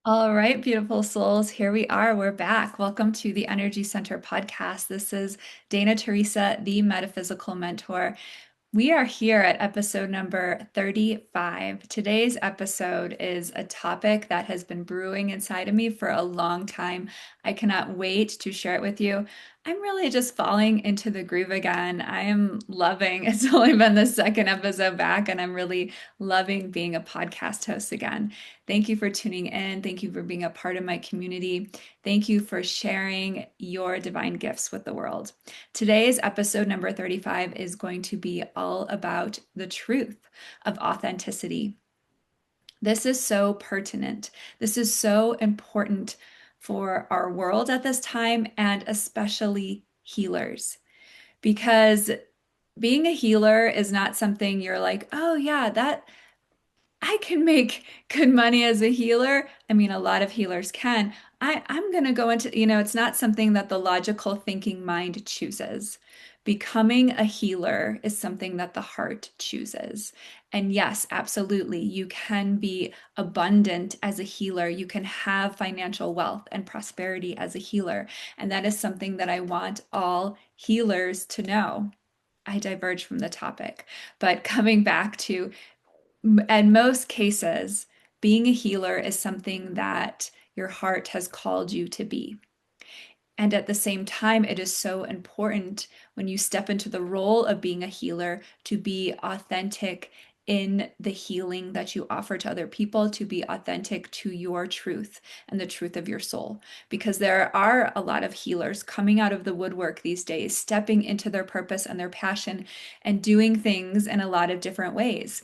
All right, beautiful souls, here we are. We're back. Welcome to the Energy Center podcast. This is Dana Teresa, the metaphysical mentor. We are here at episode number 35. Today's episode is a topic that has been brewing inside of me for a long time. I cannot wait to share it with you. I'm really just falling into the groove again. I am loving, it's only been the second episode back, and I'm really loving being a podcast host again. Thank you for tuning in. Thank you for being a part of my community. Thank you for sharing your divine gifts with the world. Today's episode number 35 is going to be all about the truth of authenticity. This is so pertinent. This is so important for our world at this time, and especially healers, because being a healer is not something you're like, oh, yeah, that I can make good money as a healer. I mean, a lot of healers can. I'm going to go into, it's not something that the logical thinking mind chooses. Becoming a healer is something that the heart chooses. And yes, absolutely, you can be abundant as a healer. You can have financial wealth and prosperity as a healer. And that is something that I want all healers to know. I diverge from the topic, but coming back to in most cases, being a healer is something that your heart has called you to be. And at the same time, it is so important when you step into the role of being a healer to be authentic in the healing that you offer to other people, to be authentic to your truth and the truth of your soul. Because there are a lot of healers coming out of the woodwork these days, stepping into their purpose and their passion and doing things in a lot of different ways.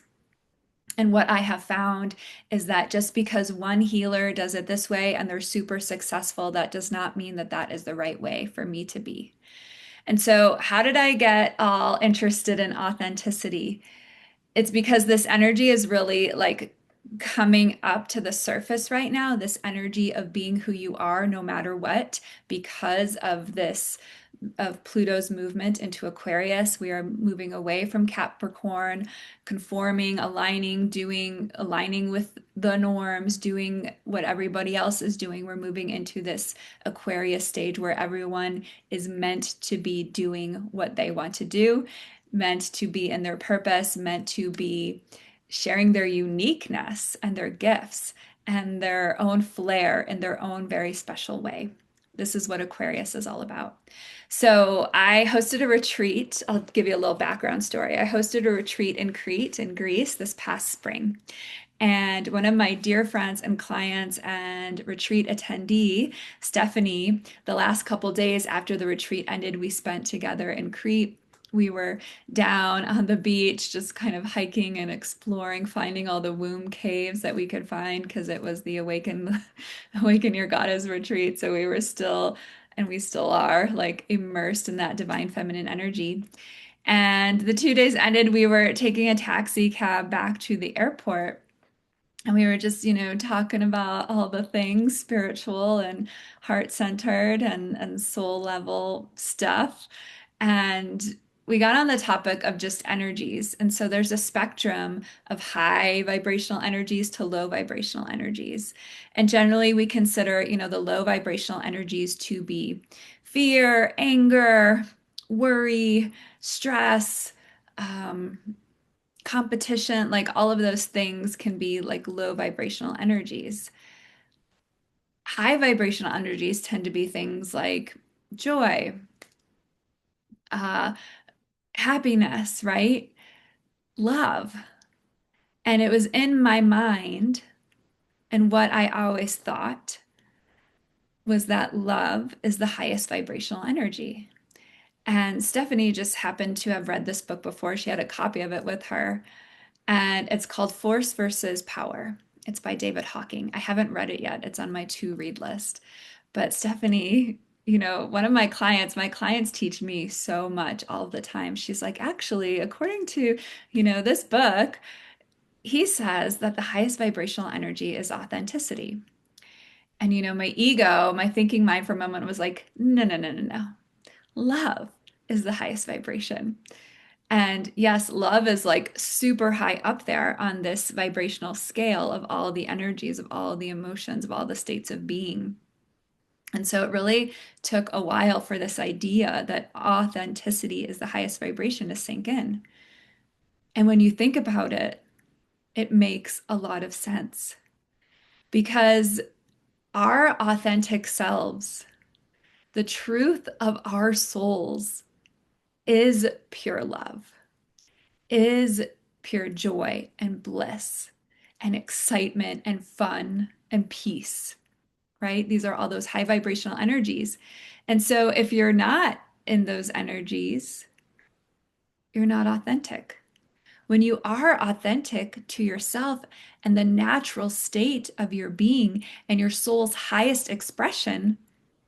And what I have found is that just because one healer does it this way and they're super successful, that does not mean that that is the right way for me to be. And so, how did I get all interested in authenticity? It's because this energy is really like coming up to the surface right now, this energy of being who you are no matter what, because of this of Pluto's movement into Aquarius. We are moving away from Capricorn, conforming, aligning with the norms, doing what everybody else is doing. We're moving into this Aquarius stage where everyone is meant to be doing what they want to do, meant to be in their purpose, meant to be sharing their uniqueness and their gifts and their own flair in their own very special way. This is what Aquarius is all about. So I hosted a retreat. I'll give you a little background story. I hosted a retreat in Crete, in Greece, this past spring. And one of my dear friends and clients and retreat attendee, Stephanie, the last couple days after the retreat ended, we spent together in Crete. We were down on the beach, just kind of hiking and exploring, finding all the womb caves that we could find because it was the Awaken Your Goddess retreat. So we were still, and we still are, like immersed in that divine feminine energy. And the 2 days ended, we were taking a taxi cab back to the airport. And we were just, talking about all the things spiritual and heart centered and soul level stuff. And we got on the topic of just energies. And so there's a spectrum of high vibrational energies to low vibrational energies. And generally, we consider, the low vibrational energies to be fear, anger, worry, stress, um, competition, like all of those things can be like low vibrational energies. High vibrational energies tend to be things like joy, uh, happiness, right? Love. And it was in my mind, and what I always thought was that love is the highest vibrational energy. And Stephanie just happened to have read this book before. She had a copy of it with her, and it's called Force versus Power. It's by David Hawking. I haven't read it yet. It's on my to read list. But Stephanie, one of my clients teach me so much all the time. She's like, actually, according to, this book, he says that the highest vibrational energy is authenticity. And, my ego, my thinking mind for a moment was like, no, no, no, no, no. Love is the highest vibration. And yes, love is like super high up there on this vibrational scale of all the energies, of all the emotions, of all the states of being. And so it really took a while for this idea that authenticity is the highest vibration to sink in. And when you think about it, it makes a lot of sense because our authentic selves, the truth of our souls, is pure love, is pure joy and bliss and excitement and fun and peace, right? These are all those high vibrational energies. And so if you're not in those energies, you're not authentic. When you are authentic to yourself and the natural state of your being and your soul's highest expression,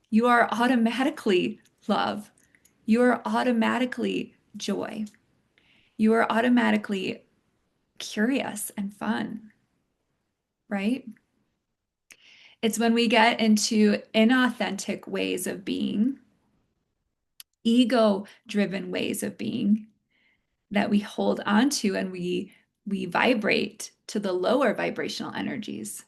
you are automatically love. You are automatically joy. You are automatically curious and fun, right? It's when we get into inauthentic ways of being, ego-driven ways of being that we hold on to and we vibrate to the lower vibrational energies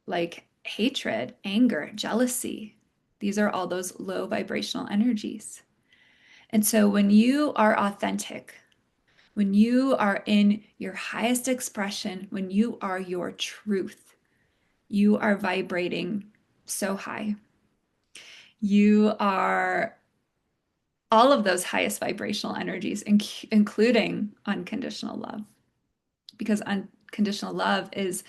like hatred, anger, jealousy. These are all those low vibrational energies. And so when you are authentic, when you are in your highest expression, when you are your truth, you are vibrating so high. You are all of those highest vibrational energies, including unconditional love, because unconditional love is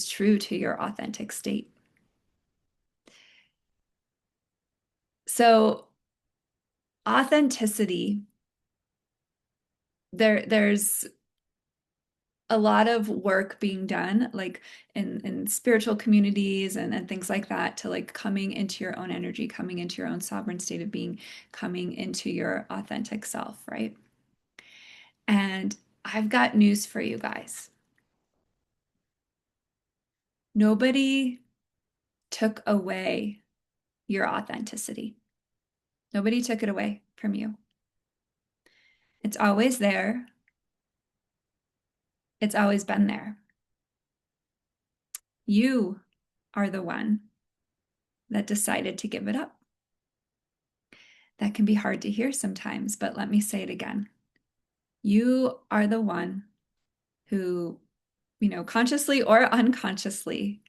true to your authentic state. So authenticity, there's a lot of work being done, like in spiritual communities and things like that, to like coming into your own energy, coming into your own sovereign state of being, coming into your authentic self, right? And I've got news for you guys. Nobody took away your authenticity. Nobody took it away from you. It's always there. It's always been there. You are the one that decided to give it up. That can be hard to hear sometimes, but let me say it again. You are the one who, consciously or unconsciously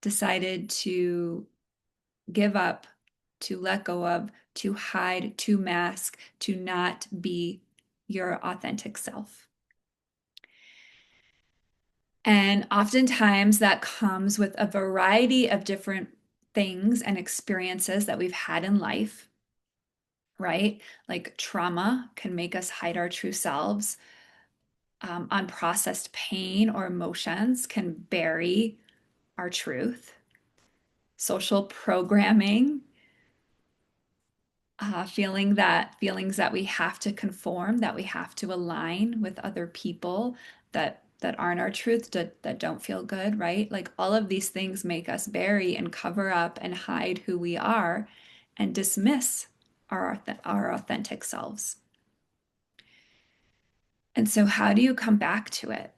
decided to give up, to let go of, to hide, to mask, to not be your authentic self. And oftentimes that comes with a variety of different things and experiences that we've had in life, right? Like trauma can make us hide our true selves. Unprocessed pain or emotions can bury our truth. Social programming, feelings that we have to conform, that we have to align with other people that aren't our truth, that don't feel good, right? Like all of these things make us bury and cover up and hide who we are and dismiss our authentic selves. And so how do you come back to it?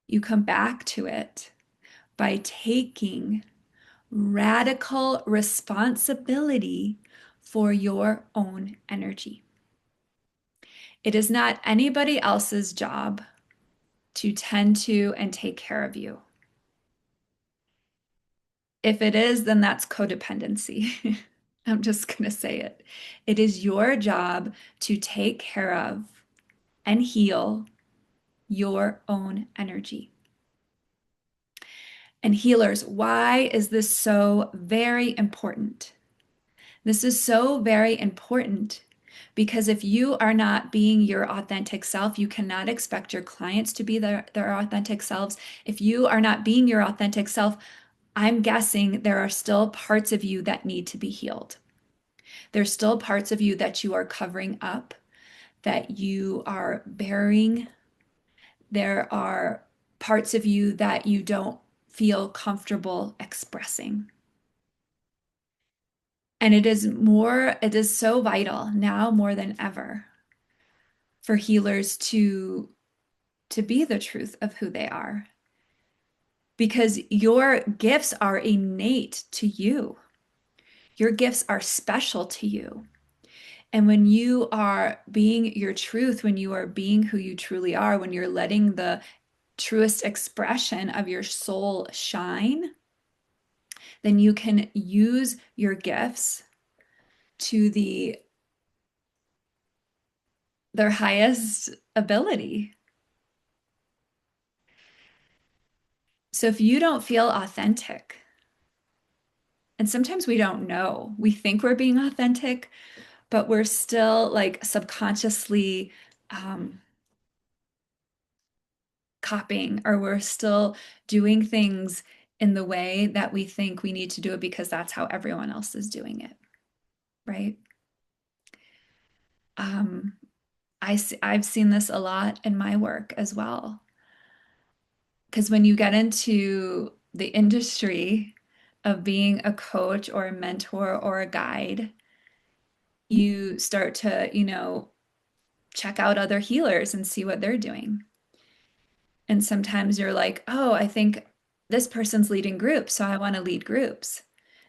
You come back to it by taking radical responsibility for your own energy. It is not anybody else's job to tend to and take care of you. If it is, then that's codependency. I'm just going to say it. It is your job to take care of and heal your own energy. And healers, why is this so very important? This is so very important because if you are not being your authentic self, you cannot expect your clients to be their authentic selves. If you are not being your authentic self, I'm guessing there are still parts of you that need to be healed. There's still parts of you that you are covering up, that you are burying. There are parts of you that you don't feel comfortable expressing. And it is so vital now more than ever for healers to be the truth of who they are, because your gifts are innate to you. Your gifts are special to you. And when you are being your truth, when you are being who you truly are, when you're letting the truest expression of your soul shine, then you can use your gifts to their highest ability. So if you don't feel authentic, and sometimes we don't know, we think we're being authentic, but we're still like subconsciously um, copying, or we're still doing things in the way that we think we need to do it because that's how everyone else is doing it, right? Um, I've seen this a lot in my work as well. Because when you get into the industry of being a coach or a mentor or a guide, you start to, check out other healers and see what they're doing. And sometimes you're like, oh, I think this person's leading groups, so I want to lead groups.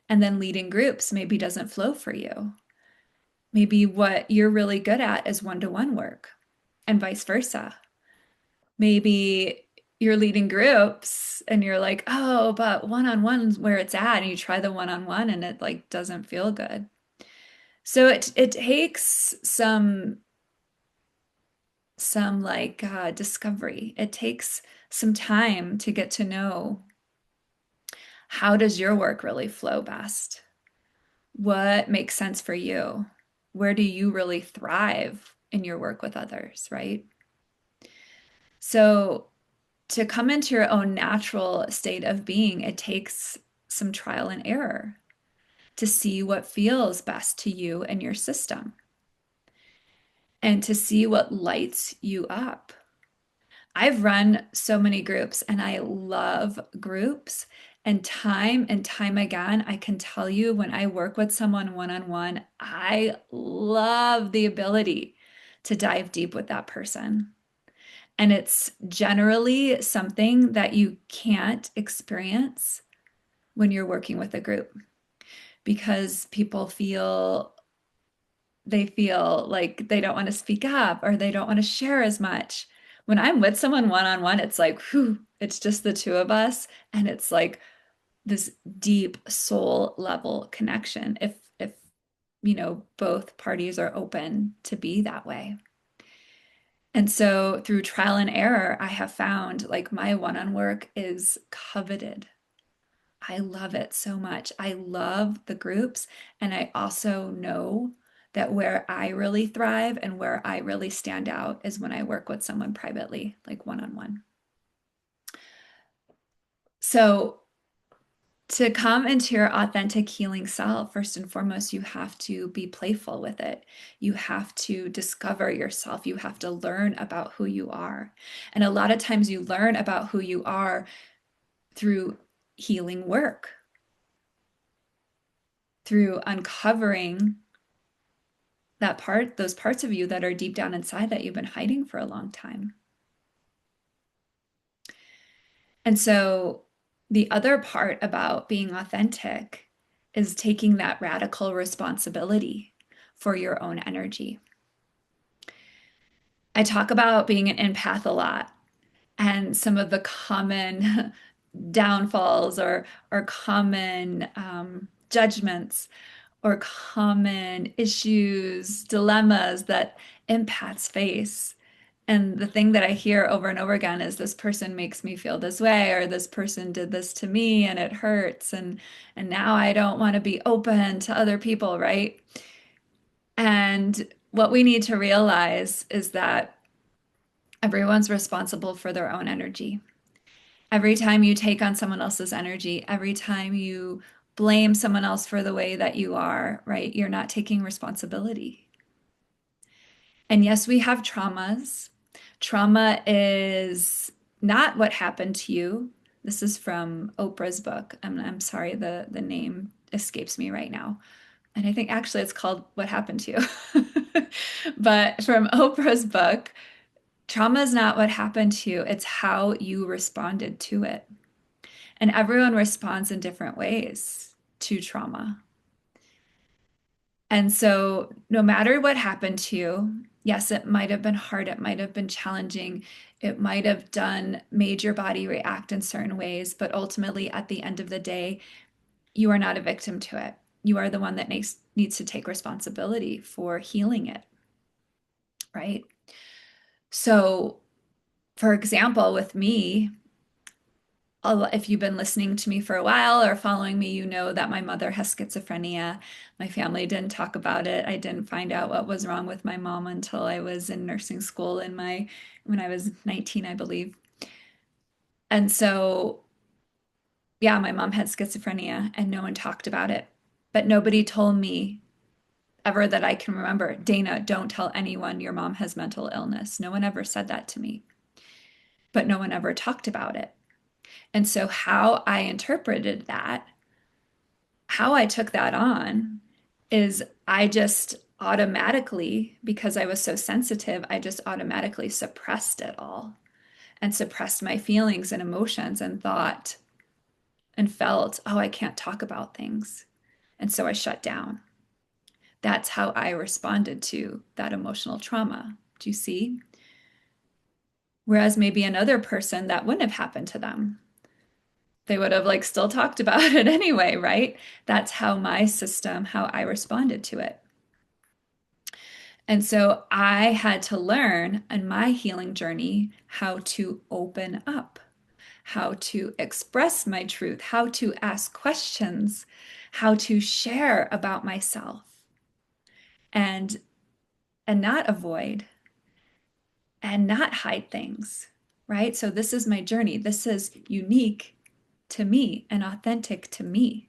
And then leading groups maybe doesn't flow for you. Maybe what you're really good at is one-to-one work, and vice versa. Maybe you're leading groups and you're like, oh, but one-on-one's where it's at, and you try the one-on-one and it like doesn't feel good. So it takes some like discovery. It takes some time to get to know, how does your work really flow best? What makes sense for you? Where do you really thrive in your work with others, right? So to come into your own natural state of being, it takes some trial and error to see what feels best to you and your system, and to see what lights you up. I've run so many groups and I love groups. And time again, I can tell you when I work with someone one on one, I love the ability to dive deep with that person. And it's generally something that you can't experience when you're working with a group, because people feel like they don't want to speak up or they don't want to share as much. When I'm with someone one on one, it's like, whew, it's just the two of us. And it's like this deep soul level connection if both parties are open to be that way. And so through trial and error, I have found like my one-on work is coveted. I love it so much. I love the groups. And I also know that where I really thrive and where I really stand out is when I work with someone privately, like one on one. So, to come into your authentic healing self, first and foremost, you have to be playful with it. You have to discover yourself. You have to learn about who you are. And a lot of times you learn about who you are through healing work, through uncovering those parts of you that are deep down inside that you've been hiding for a long time. And so the other part about being authentic is taking that radical responsibility for your own energy. I talk about being an empath a lot, and some of the common downfalls or common judgments or common issues, dilemmas that empaths face. And the thing that I hear over and over again is, this person makes me feel this way, or this person did this to me and it hurts. And now I don't want to be open to other people, right? And what we need to realize is that everyone's responsible for their own energy. Every time you take on someone else's energy, every time you blame someone else for the way that you are, right? You're not taking responsibility. And yes, we have traumas. Trauma is not what happened to you. This is from Oprah's book. I'm sorry, the name escapes me right now. And I think actually it's called What Happened to You. But from Oprah's book, trauma is not what happened to you, it's how you responded to it. And everyone responds in different ways to trauma. And so, no matter what happened to you, yes, it might have been hard, it might have been challenging, it might have made your body react in certain ways, but ultimately, at the end of the day, you are not a victim to it. You are the one that needs to take responsibility for healing it, right? So, for example, with me, if you've been listening to me for a while or following me, you know that my mother has schizophrenia. My family didn't talk about it. I didn't find out what was wrong with my mom until I was in nursing school when I was 19, I believe. And so, yeah, my mom had schizophrenia and no one talked about it. But nobody told me ever that I can remember, Dana, don't tell anyone your mom has mental illness. No one ever said that to me, but no one ever talked about it. And so, how I took that on is I just automatically, because I was so sensitive, I just automatically suppressed it all and suppressed my feelings and emotions and thought and felt, oh, I can't talk about things. And so I shut down. That's how I responded to that emotional trauma. Do you see? Whereas maybe another person that wouldn't have happened to them. They would have like still talked about it anyway, right? That's how how I responded to it. And so I had to learn in my healing journey how to open up, how to express my truth, how to ask questions, how to share about myself and not avoid and not hide things, right? So this is my journey. This is unique to me and authentic to me.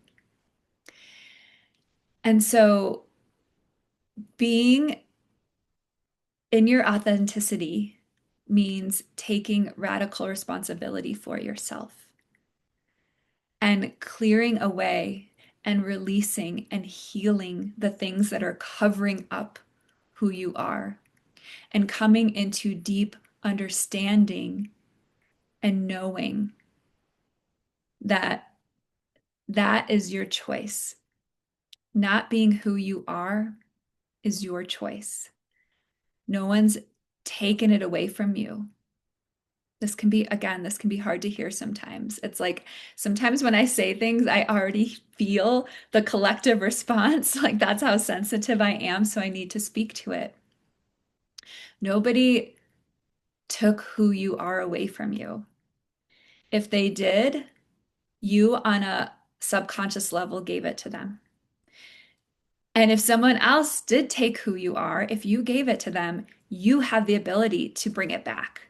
And so being in your authenticity means taking radical responsibility for yourself and clearing away and releasing and healing the things that are covering up who you are and coming into deep understanding and knowing that that is your choice. Not being who you are is your choice. No one's taken it away from you. This can be hard to hear sometimes. It's like sometimes when I say things, I already feel the collective response. Like that's how sensitive I am. So I need to speak to it. Nobody took who you are away from you. If they did, you on a subconscious level gave it to them. And if someone else did take who you are, if you gave it to them, you have the ability to bring it back.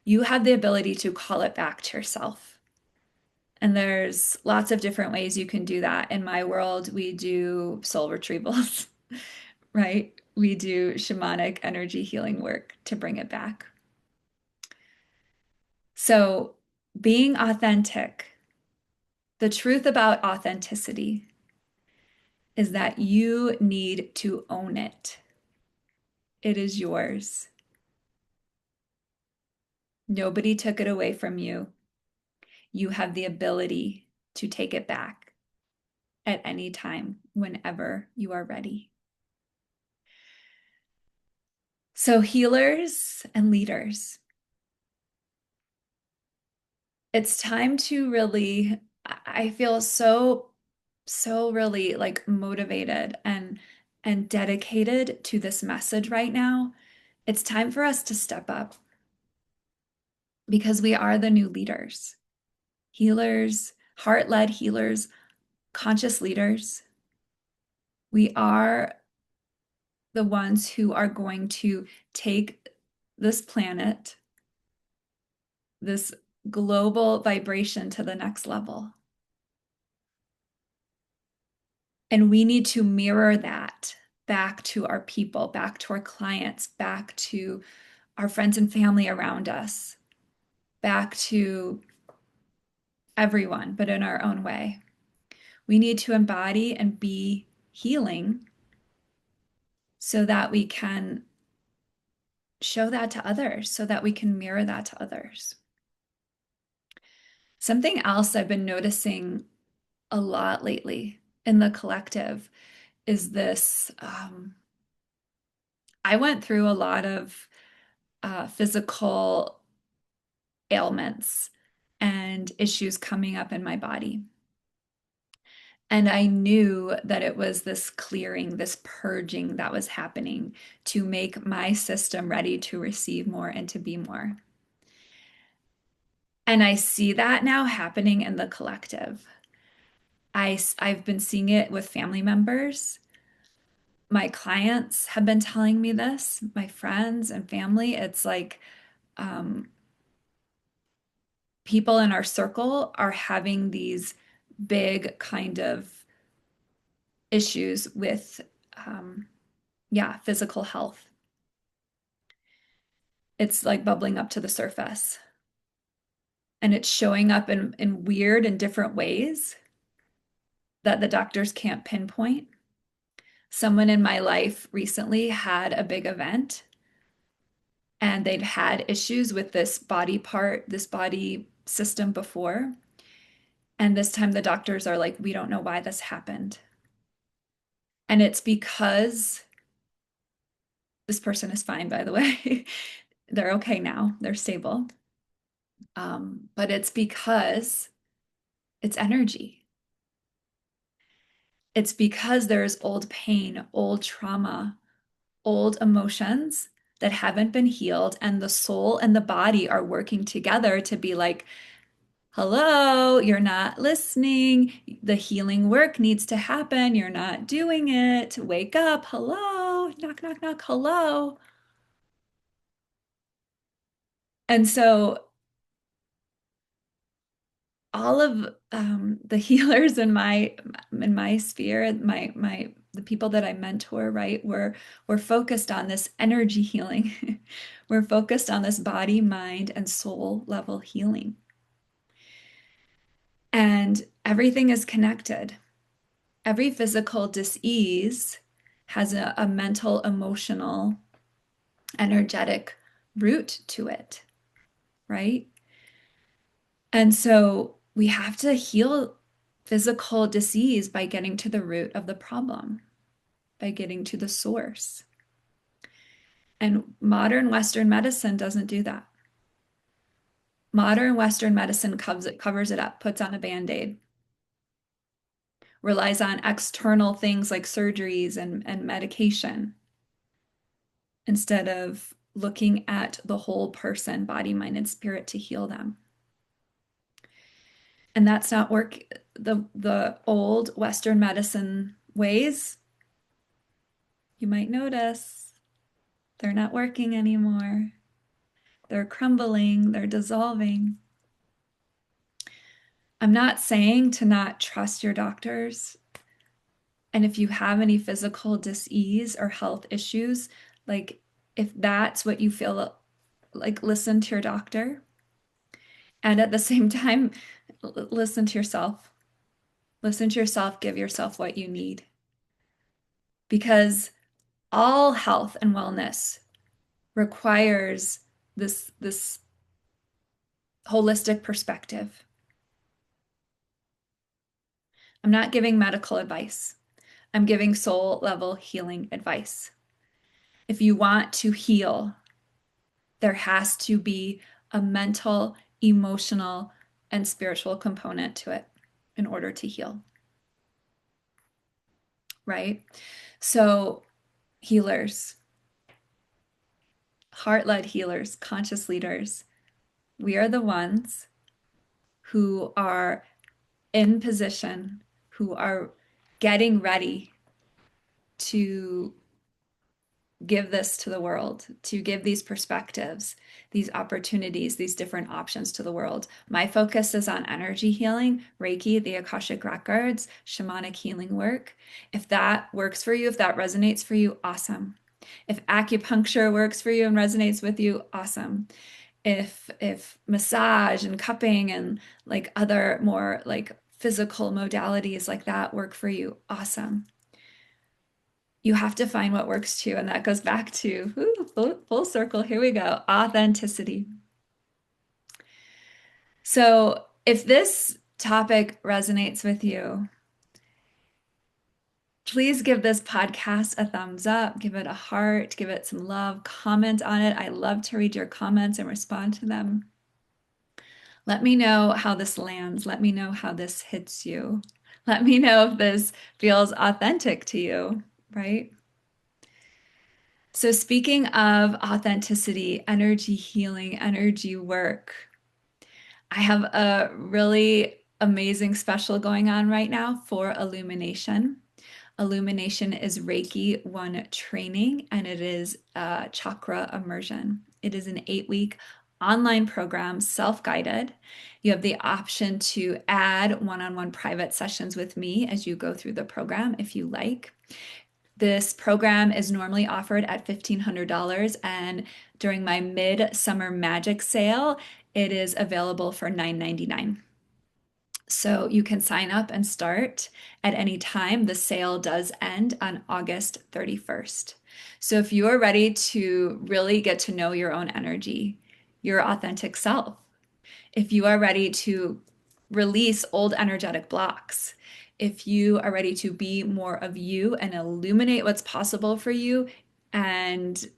You have the ability to call it back to yourself. And there's lots of different ways you can do that. In my world, we do soul retrievals, right? We do shamanic energy healing work to bring it back. So, being authentic, the truth about authenticity is that you need to own it. It is yours. Nobody took it away from you. You have the ability to take it back at any time, whenever you are ready. So, healers and leaders, it's time to really, I feel so really like motivated and dedicated to this message right now. It's time for us to step up because we are the new leaders, healers, heart-led healers, conscious leaders. We are the ones who are going to take this planet, this global vibration to the next level. And we need to mirror that back to our people, back to our clients, back to our friends and family around us, back to everyone, but in our own way. We need to embody and be healing so that we can show that to others, so that we can mirror that to others. Something else I've been noticing a lot lately in the collective is this. I went through a lot of physical ailments and issues coming up in my body. And I knew that it was this clearing, this purging that was happening to make my system ready to receive more and to be more. And I see that now happening in the collective. I've been seeing it with family members. My clients have been telling me this, my friends and family. It's like um, people in our circle are having these big kind of issues with, um, yeah, physical health. It's like bubbling up to the surface and it's showing up in weird and different ways that the doctors can't pinpoint. Someone in my life recently had a big event and they'd had issues with this body part, this body system before. And this time the doctors are like, we don't know why this happened. And it's because this person is fine, by the way. They're okay now, they're stable. But it's because it's energy. It's because there's old pain, old trauma, old emotions that haven't been healed, and the soul and the body are working together to be like, hello, you're not listening. The healing work needs to happen. You're not doing it. Wake up. Hello. Knock, knock, knock. Hello. And so all of the healers in my sphere, my the people that I mentor, right, we're focused on this energy healing. We're focused on this body, mind, and soul level healing. And everything is connected. Every physical dis-ease has a mental, emotional, energetic root to it, right? And so we have to heal physical disease by getting to the root of the problem, by getting to the source. And modern Western medicine doesn't do that. Modern Western medicine covers it up, puts on a band-aid, relies on external things like surgeries and medication instead of looking at the whole person, body, mind, and spirit to heal them. And that's not work. The old Western medicine ways, you might notice, they're not working anymore. They're crumbling, they're dissolving. I'm not saying to not trust your doctors. And if you have any physical dis-ease or health issues, like if that's what you feel like, listen to your doctor. And at the same time, listen to yourself. Listen to yourself, give yourself what you need. Because all health and wellness requires this holistic perspective. I'm not giving medical advice. I'm giving soul level healing advice. If you want to heal, there has to be a mental, emotional, and spiritual component to it in order to heal. Right? So, healers, heart-led healers, conscious leaders, we are the ones who are in position, who are getting ready to give this to the world, to give these perspectives, these opportunities, these different options to the world. My focus is on energy healing, Reiki, the Akashic Records, shamanic healing work. If that works for you, if that resonates for you, awesome. If acupuncture works for you and resonates with you, awesome. If massage and cupping and like other more like physical modalities like that work for you, awesome. you have to find what works too. And that goes back to full circle. Here we go. Authenticity. So if this topic resonates with you, please give this podcast a thumbs up, give it a heart, give it some love, comment on it. I love to read your comments and respond to them. Let me know how this lands. Let me know how this hits you. Let me know if this feels authentic to you, right? So, speaking of authenticity, energy healing, energy work, I have a really amazing special going on right now for Illumination. Illumination is Reiki 1 training, and it is chakra immersion. It is an 8-week online program, self-guided. You have the option to add one-on-one private sessions with me as you go through the program if you like. This program is normally offered at $1,500, and during my mid-summer magic sale, it is available for $999. So you can sign up and start at any time. The sale does end on August 31st. So if you are ready to really get to know your own energy, your authentic self, if you are ready to release old energetic blocks, if you are ready to be more of you and illuminate what's possible for you and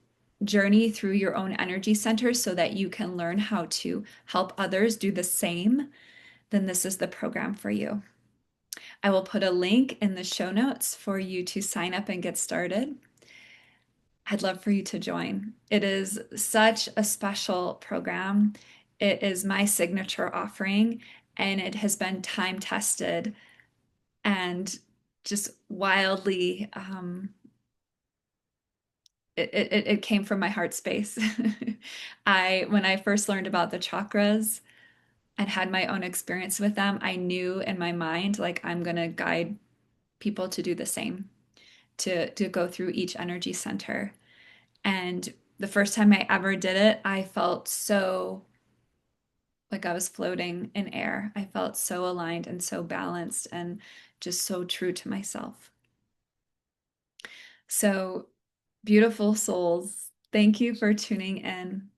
journey through your own energy center so that you can learn how to help others do the same, then this is the program for you. I will put a link in the show notes for you to sign up and get started. I'd love for you to join. It is such a special program. It is my signature offering, and it has been time tested and just wildly, it came from my heart space. When I first learned about the chakras and had my own experience with them, I knew in my mind, like, I'm going to guide people to do the same, to go through each energy center. And the first time I ever did it, I felt so like I was floating in air. I felt so aligned and so balanced and just so true to myself. So, beautiful souls, thank you for tuning in.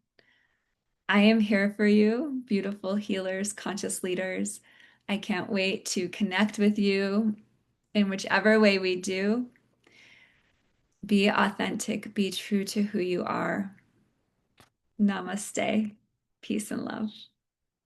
I am here for you, beautiful healers, conscious leaders. I can't wait to connect with you in whichever way we do. Be authentic, be true to who you are. Namaste. Peace and love.